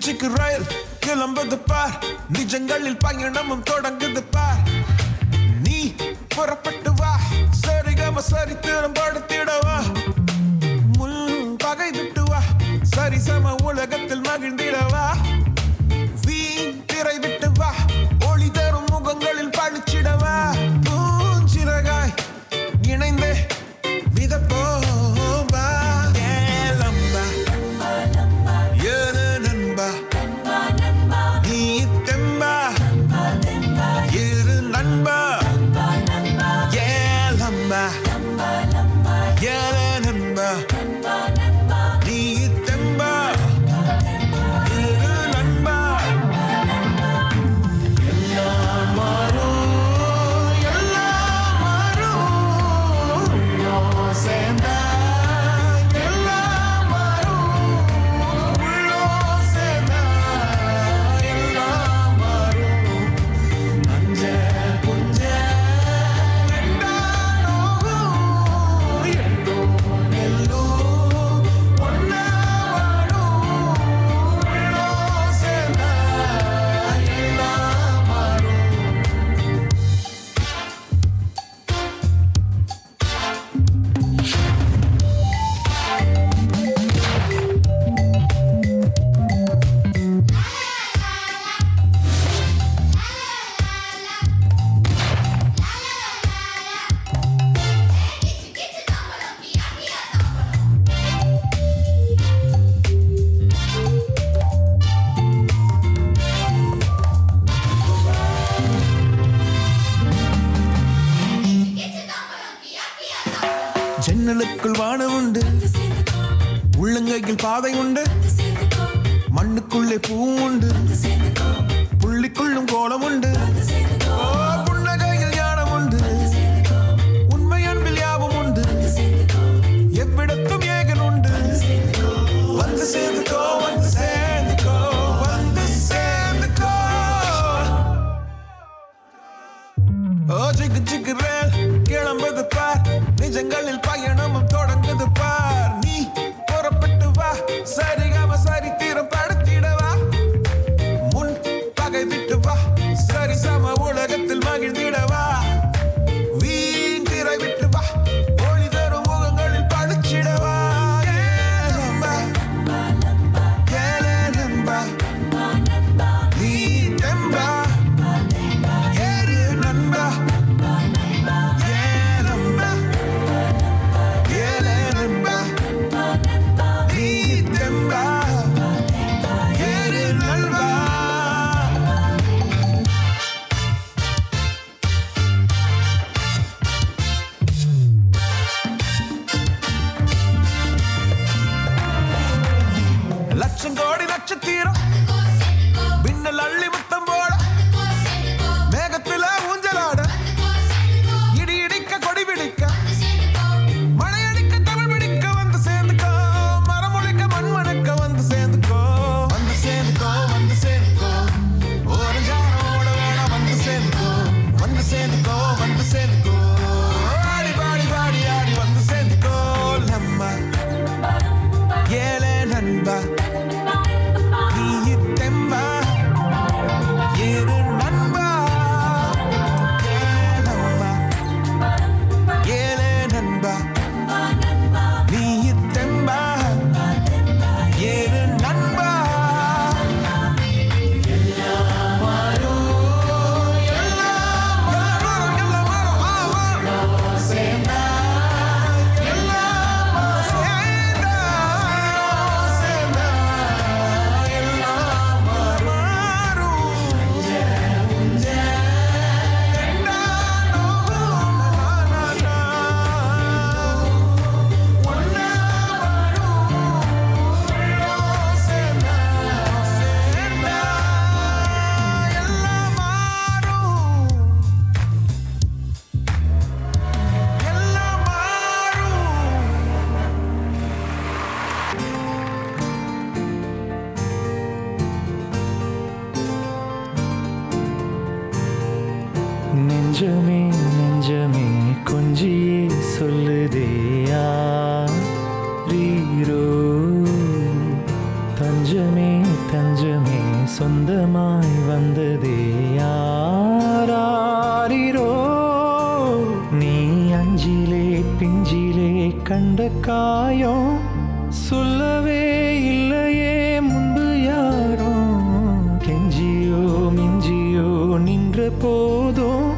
சிக்கு ரயில் கிளம்புது பார், நிஜங்களில் பயணமும் தொடங்குது பார். நீ புறப்பட்டு வா, சரிகம சரித்திரம் படுத்திடவா. முள் பகை விட்டு வா, சரிசம உலகத்தில் மகிழ்ந்திடவா. வீண் திரை விட்டு வா, ஒளி தரும் முகங்களில் பழிச்சிடவா. பூஞ்சிறகாய் இணைந்தே மிதப்போம் வா. ஏலம்பா ஏறு நண்பா, நீ தெம்பா இரு நண்பா. ஏலம்பா ஏறு நண்பா, நீ தெம்பா இரு நண்பா. எல்லாம் மாறும் எல்லாம் மாறும், உள்ளம் சேர்ந்தா எல்லாம் மாறும். உள்ளம் சேர்ந்தா எல்லாம் மாறும். அஞ்ச புஞ்ச ரெண்டானோகும், எல்லோரும் எல்லோரும் ஒன்னா வாழும். உள்ளம் சேர்ந்தா எல்லாம் மாறும். ஜன்னலுக்குள் வானம் உண்டு, உள்ளங்கையில் பாதை உண்டு, மண்ணுக்குள்ளே பூ உண்டு, புள்ளிக்குள்ளும் கோலம் உண்டு. ஓ, புன்னகையில் ஞானம் உண்டு, உண்மை அன்பில் யாவும் உண்டு, எவ்விடத்தும் ஏகன் உண்டு. வந்து சேர்ந்துக்கோ வந்து சேர்ந்துக்கோ வந்து சேர்ந்துக்கோ. ஓ சிக்கு சிக்கு ரேல் கிளம்புது பார், நிஜங்களில் பயணமும் தொடங்குது பார். நீ புறப்பட்டு வா, சரிகம சரித்திரம் படுத்திடவா. முன் பகை விட்டு வா, சரிசம உலகத்தில் மகிழ்ந்திடவா. வீண் திரை விட்டு வா, ஒளி தரும் முகங்களில் பழிச்சிடவா. ஏலம்பா ஏலே நண்பா, நீ தெம்பா ஏறு நண்பா. ஏலம்பா ஏலே நண்பா, நீ தெம்பா ஏறு நண்பா. லட்சம் கோடி நட்சத்திரம் பின்னல் அள்ளி முத்தம் போட, மேகத்துல ஊஞ்சலாட, இடி இடிக்க கொடி பிடிக்க, மழை அடிக்க தமிழ் பிடிக்க வந்து சேர்ந்துக்கோ. மரம் முளைக்க மண் மணக்க வந்து சேர்ந்துக்கோ. வந்து சேர்ந்துக்கோ வந்து சேர்ந்துக்கோ, ஓரஞ்சாரோட வேணா வந்து சேர்ந்துக்கோ. வந்து சேர்ந்துக்கோ வந்து சேர்ந்துக்கோ, ஆடி பாடி பாடி ஆடி வந்து சேர்ந்துக்கோ. நம்ம ஏலே நண்பா, நீ தெம்பா இரு நண்பா. ஏலம்பா ஏலே நண்பா, நீ தெம்பா இரு நண்பா. எல்லாம் மாறும் எல்லாம் மாறும், எல்லாம் மாறும். உள்ளம் சேர்ந்தா எல்லாம் சேர்ந்தா சேர்ந்தா எல்லாம் மாறும். உஞ்ச ரெண்டானோகும், ஒன்னா வாழும். உள்ளம் சேர்ந்தா சேர்ந்தா எல்லாம் மாறும். எல்லாம் மாறும். நெஞ்சமே நெஞ்சமே கொஞ்சியே சொல்லுதே ரீரோ, தஞ்சமே தஞ்சமே சொந்தமாய் வந்ததே யாராரிரோ. நீ அஞ்சிலே பிஞ்சிலே கண்ட காயம் சொல்லவே இல்லையே முன்பு யாரோ. கெஞ்சியோ மிஞ்சியோ நின்ற போதும்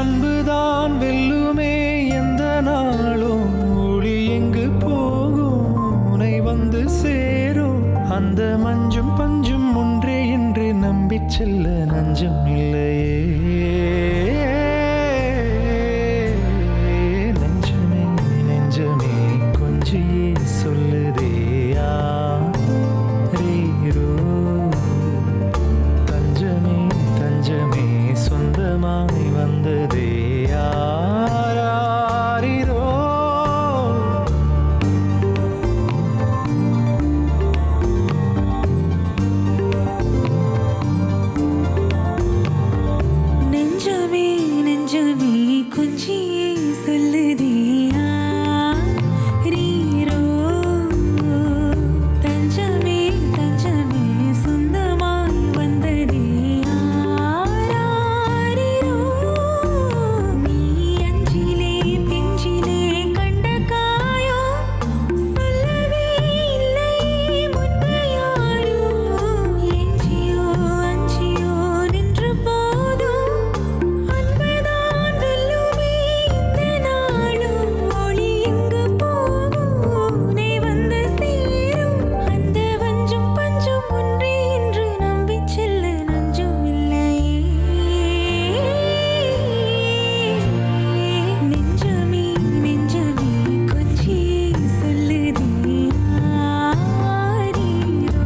அன்புதான் வெல்லுமே எந்த நாளும். ஒளி எங்கு போகும் உனை வந்து சேரும். அந்த மஞ்சும் பஞ்சும் ஒன்றே என்று நம்பிச் செல்ல நஞ்சம் இல்லையே. நெஞ்சமே நெஞ்சமே கொஞ்சியே சொல்லுதே யாரீரோ. தஞ்சமே தஞ்சமே சொந்தமாய் வந்ததே யாராரிரோ. நெஞ்சமே நெஞ்சமே கொஞ்சியே சொல்லுதே யாரீரோ. தஞ்சமே தஞ்சமே சொந்தமாய் வந்ததே யாராரிரோ. நீ அஞ்சிலே பிஞ்சிலே கண்ட காயம் சொல்லவே இல்லையே முன்பு யாரோ. எஞ்சியோ அஞ்சியோ நின்று போதும் அன்புதான் வெல்லுமே இந்த நாளும். ஒளி எங்கு போகும் உனை வந்து சேரும். அந்த வஞ்சும் பஞ்சும் ஒன்றே என்று நம்பிச் செல்ல நஞ்சும் இல்லையே. நெஞ்சமே நெஞ்சமே கொஞ்சியே சொல்லுதே யாரீரோ.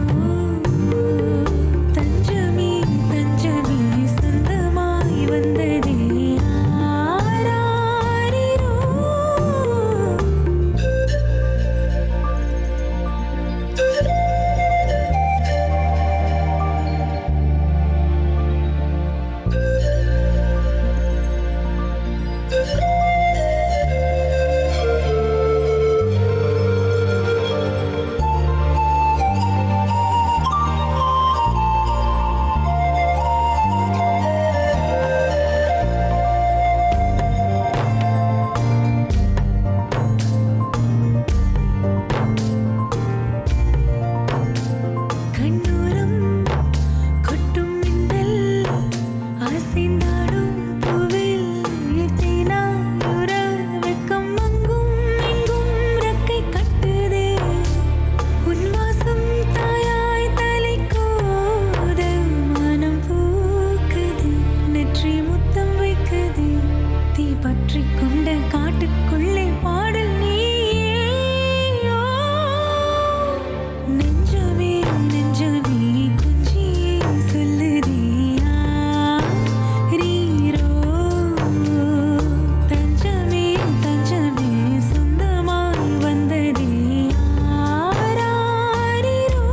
தஞ்சமே தஞ்சமே சொந்தமாய் வந்ததே யாராரிரோ. கண்ணோரம் கொட்டும் மின்னல் அசைந்தாடும் பூவில் தேனாயுற வெக்கம் அங்கும் இங்கும் ரெக்கை கட்டுதே. உன் வாசம் தாயாய் தலை கோத மனம் பூக்குது. நெற்றி முத்தம் வைக்குது. தீ பற்றி கொண்ட காட்டுக்குள்ளே பாடல் நீயோ. நெஞ்சமே நெஞ்சமே கொஞ்சியே சொல்லுதே யாரீரோ. தஞ்சமே தஞ்சமே சொந்தமாய் வந்ததே யாராரிரோ.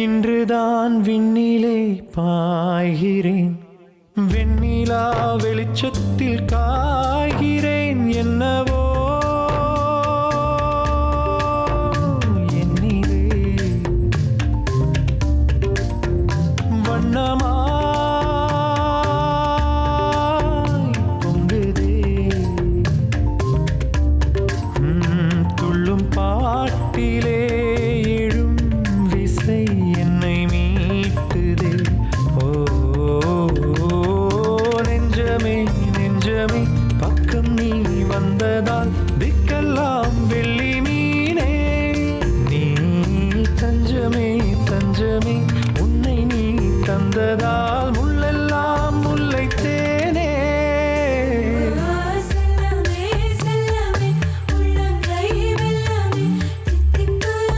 இன்றுதான் விண்ணிலே பாய்கிறேன். வெண்ணிலா வெளிச்சத்தில் காய்கிறேன். என்னவோ என்னிலே வண்ணமாய் பொங்குதே. துள்ளும் பாட்டிலே எழும் விசை என்னை மீட்டுதே. ஓ நெஞ்சமே நெஞ்சமே பக்கம் நீ வந்ததால் திக்கெல்லாம் வெள்ளி மீனே. நீ தஞ்சமே தஞ்சமே உன்னை நீ தந்ததால் முள்ளெல்லாம் முல்லை தேனே. செல்லமே செல்லமே உள்ளங்கை வெல்லமே தித்திக்குல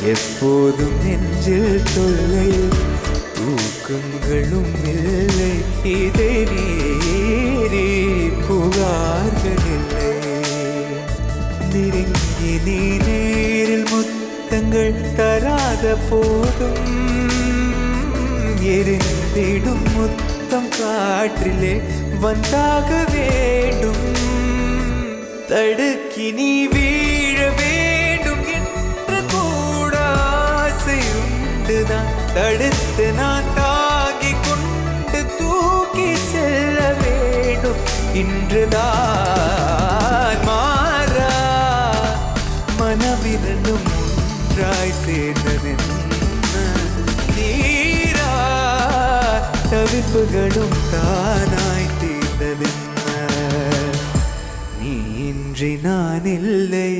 எப்போதும் நெஞ்சில் தொல்லை, தூக்கங்களும் இல்லை. இதை நீரே புகார்கள் இல்லை. நெருங்கி நீ நேரில் முத்தங்கள் தராத போதும் எரிந்திடும் முத்தம் காற்றிலே வந்தாக வேண்டும். தடுக்கி நீ வீழ வேண்டும் என்று கூட ஆசை உண்டுதான். தடுத்து நான் தாங்கிக் கொண்டு தூக்கி செல்ல வேண்டும். இன்றுதான் மாறா மனமிரண்டும் ஒன்றாய் சேர்ந்ததென்ன, நீரா தவிப்புகளும் தானாய் தீர்ந்ததென்ன. நீ இன்றி நான் இல்லை.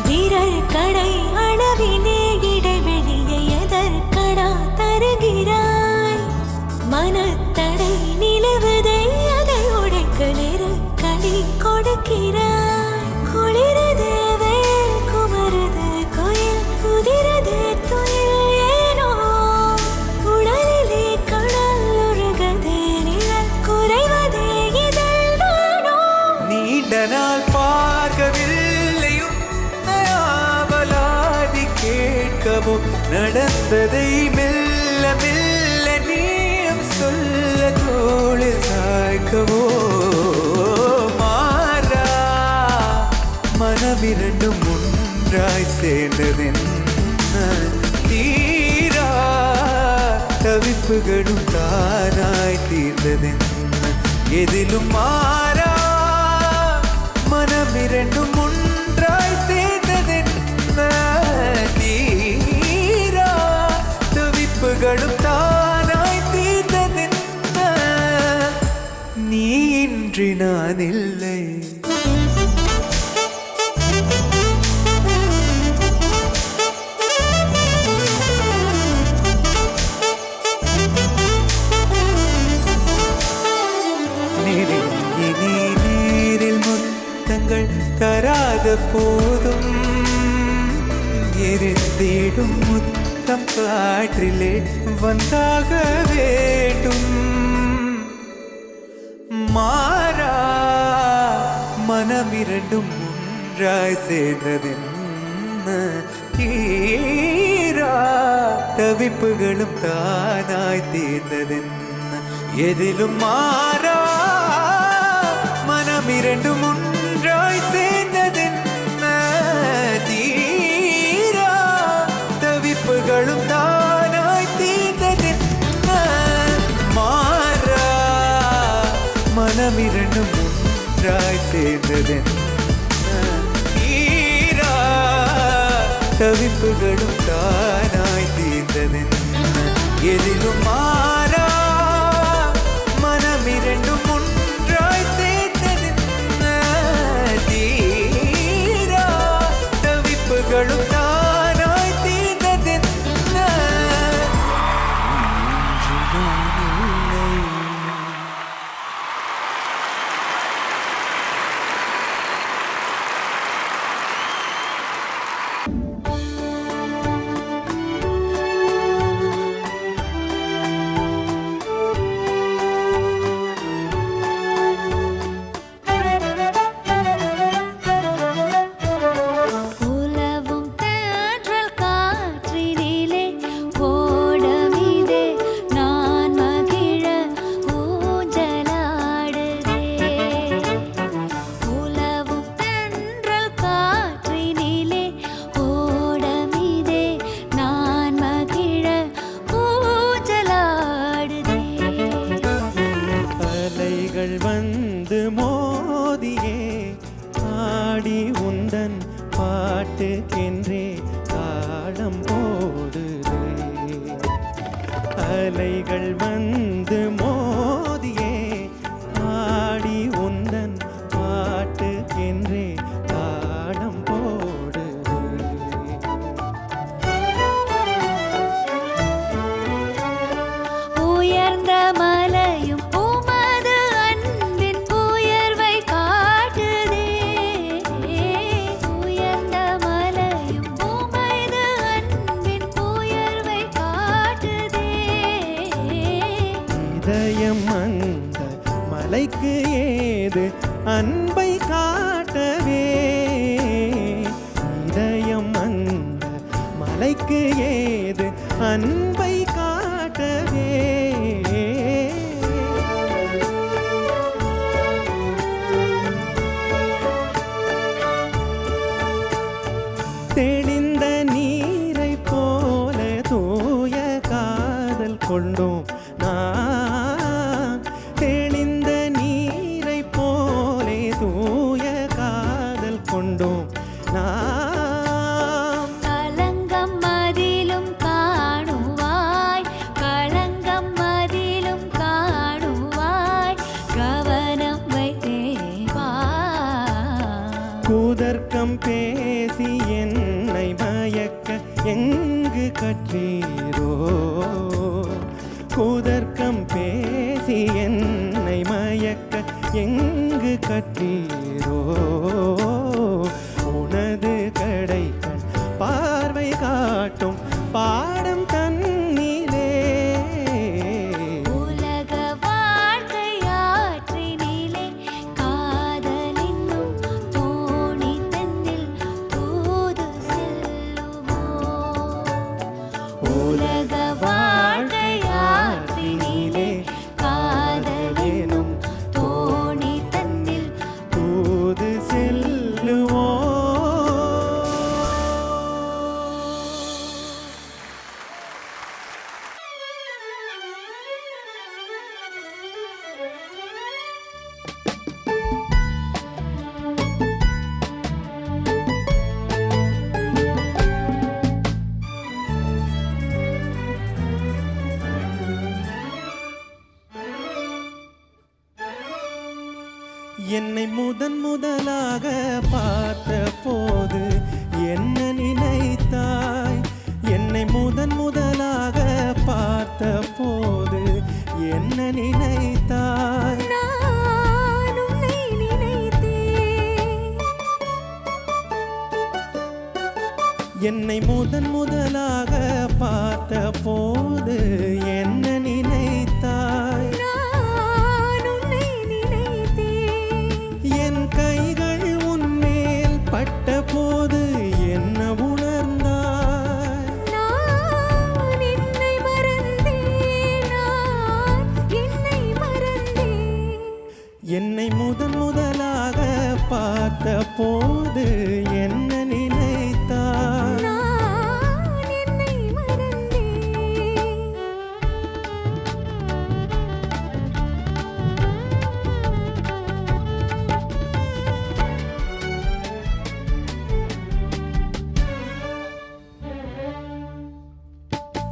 விரல் கடை அளவிலே இடைவெளியை எதற்கடா தருகிறாய்? மனத்தடை நிலவுதை அதை உடைக்க நெருக்கடி கொடுக்கிறாய். குளிரது வேல் குமரது குயில் குதிரது துயில் ஏனோ உடலிலே கடல் உருகதே நிழல் குறைவதே இதழ் தானோ? நீண்ட நாள் பார்க்கவில்லை உன்னை ஆவலாதி கேட்கவோ, நடந்ததை மெல்ல மெல்ல நீயும் சொல்ல தோளில் சாய்க்கவோ. மாறா மனமிரண்டும் ஒன்றாய் சேர்ந்ததென்ன, தீரா தவிப்புகளும் தானாய் தீர்ந்ததென்ன. எதிலும் மாறா மனமிரண்டும் ஒன்றாய் சேர்ந்ததென்ன, தீரா தவிப்புகளும் தானாய் தீர்ந்ததென்ன. நீ இன்றி நான் இல்லை. நெருங்கி நீ நேரில் முத்தங்கள் தராத போதும் எரிந்திடும் முத்தம் காற்றிலே வந்தாக வேண்டும். மாறா மனமிரண்டும் ஒன்றாய் சேர்ந்ததென்ன, தீரா தவிப்புகளும் தானாய் தீர்ந்ததென்ன. எதிலும் மாறா மனமிரண்டும் ஒன்றாய் சேர்ந்ததென்ன, தீரா தவிப்புகளும் தானாய் தீர்ந்ததென்ன. மாறா மனமிரண்டும் ஒன்றாய் சேர்ந்ததென்ன, தீரா தவிப்புகளும் தானாய் தீர்ந்ததென்ன. எதிலும் மாறா மனமிரண்டும் ஒன்றாய் சேர்ந்ததென்ன, தீரா தவிப்புகளும் தானாய் தீர்ந்ததென்ன. இன்று நான் இல்லை. அலைகள் வந்து மோதியே ஆடி உந்தன் பாட்டு என்றே தாளம் போடுது. உயர்ந்த மலையும் உமது அன்பின் உயர்வை காட்டுதே. உயர்ந்த மலையும் உமது அன்பின் உயர்வை காட்டுதே. இதயம் அந்த மலைக்கு ஏது அன்பை காட்டவே. இதயம் அந்த மலைக்கு ஏது அன்பை காட்டவே. தெளிந்த நீரை போல தூய காதல் கொண்டோம் நாம். தெளிந்த நீரை போலே தூய காதல் கொண்டோம் நாம். களங்கம் மதிலும் காணுவாய், களங்கம் மதிலும் காணுவாய், கவனம் வைத்தேவா. கூதர்க்கம் பேசி என்னை மயக்க எங்கு கற்றீரோ. கூதர்க்கம் பேசி என்னை மயக்க எங்கு கற்றீரோ. உனது கடைக்கண் பார்வை காட்டும் பாடம் தன்னிலே. உலக வாழ்க்கை ஆற்றினிலே காதலின்னும் தோணி தன்னில் தூது செல்லுமோ. உலக வாழ்க்கை ஆற்றினிலே காதலினும் தோணி தன்னில் தூது செல்லுவோ. என்னை முதன் முதலாக பார்த்த போது என்ன நினைத்தாய். என்னை முதன் முதலாக பார்த்த போது என்ன நினைத்தாய். நான் உன்னை நினைத்தேன். என்னை முதன் முதலாக பார்த்த போது என்ன நினைத்தாய். நான் உன்னை நினைத்தேன். என் கைகள் உன்மேல் பட்ட போது என்ன உணர்ந்தாய். நான் என்னை மறந்தேன். நான் என்னை மறந்தேன். என்னை முதன் முதலாக பார்த்த போது என்ன நினைத்தாய். நான் என்னை மறந்தேன்.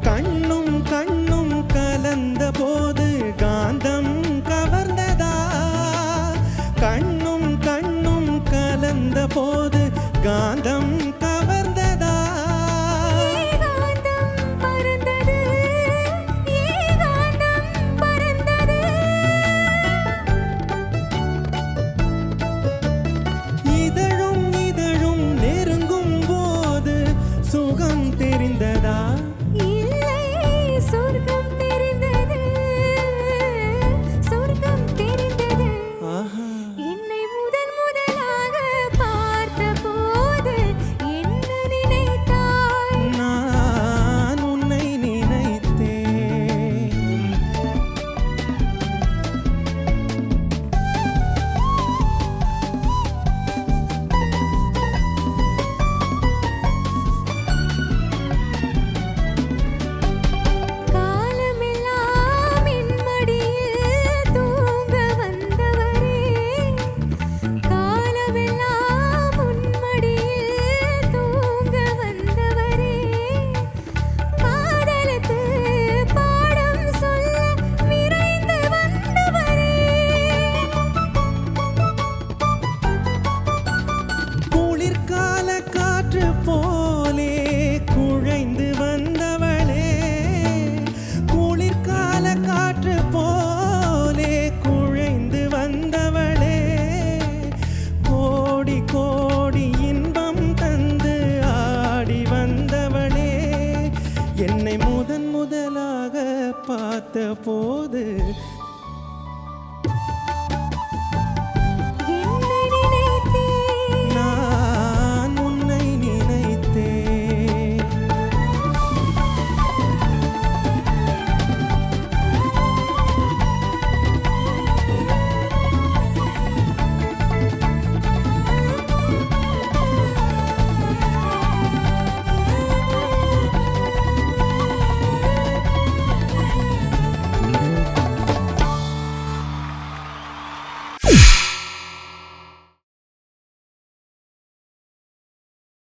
கண்ணும் கண்ணும் கலந்த போது காந்தம் கவர்ந்ததா. கண்ணும் கண்ணும் கலந்த போது காந்தம் கவர்ந்ததா. ஏகாந்தம் பறந்தது, ஏகாந்தம் பறந்தது. இதழும் இதழும் நெருங்கும் போது சுகம் தெரிந்ததா. இல்லை பார்த்த போது